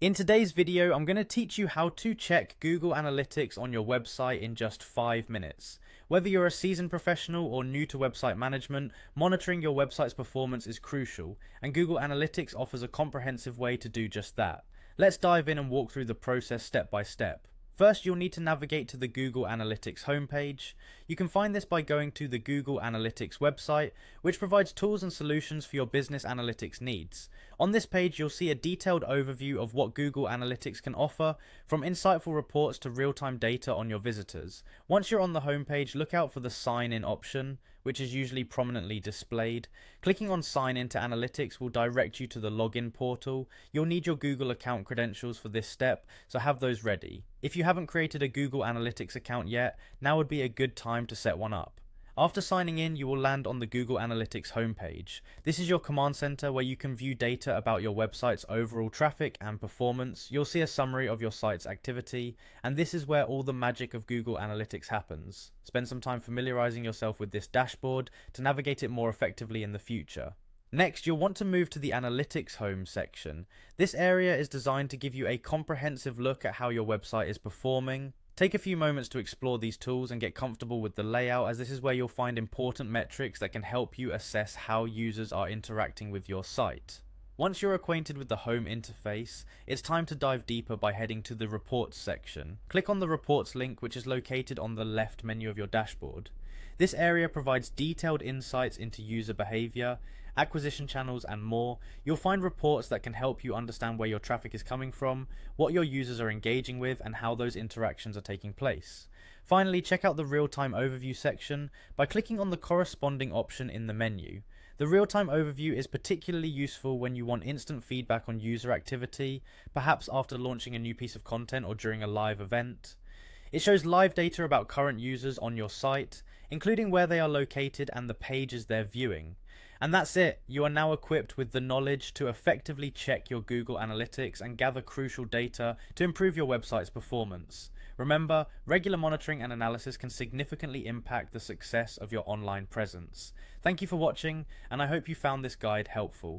In today's video, I'm going to teach you how to check Google Analytics on your website in just 5 minutes. Whether you're a seasoned professional or new to website management, monitoring your website's performance is crucial, and Google Analytics offers a comprehensive way to do just that. Let's dive in and walk through the process step by step. First, you'll need to navigate to the Google Analytics homepage. You can find this by going to the Google Analytics website, which provides tools and solutions for your business analytics needs. On this page, you'll see a detailed overview of what Google Analytics can offer, from insightful reports to real-time data on your visitors. Once you're on the homepage, look out for the Sign In option, which is usually prominently displayed. Clicking on Sign In to Analytics will direct you to the login portal. You'll need your Google account credentials for this step, so have those ready. If you haven't created a Google Analytics account yet, now would be a good time to set one up. After signing in, you will land on the Google Analytics homepage. This is your command center where you can view data about your website's overall traffic and performance. You'll see a summary of your site's activity, and this is where all the magic of Google Analytics happens. Spend some time familiarizing yourself with this dashboard to navigate it more effectively in the future. Next, you'll want to move to the Analytics Home section. This area is designed to give you a comprehensive look at how your website is performing. Take a few moments to explore these tools and get comfortable with the layout, as this is where you'll find important metrics that can help you assess how users are interacting with your site. Once you're acquainted with the home interface, it's time to dive deeper by heading to the Reports section. Click on the Reports link, which is located on the left menu of your dashboard. This area provides detailed insights into user behavior, acquisition channels, and more. You'll find reports that can help you understand where your traffic is coming from, what your users are engaging with, and how those interactions are taking place. Finally, check out the Real-Time Overview section by clicking on the corresponding option in the menu. The real-time overview is particularly useful when you want instant feedback on user activity, perhaps after launching a new piece of content or during a live event. It shows live data about current users on your site, including where they are located and the pages they're viewing. And that's it. You are now equipped with the knowledge to effectively check your Google Analytics and gather crucial data to improve your website's performance. Remember, regular monitoring and analysis can significantly impact the success of your online presence. Thank you for watching, and I hope you found this guide helpful.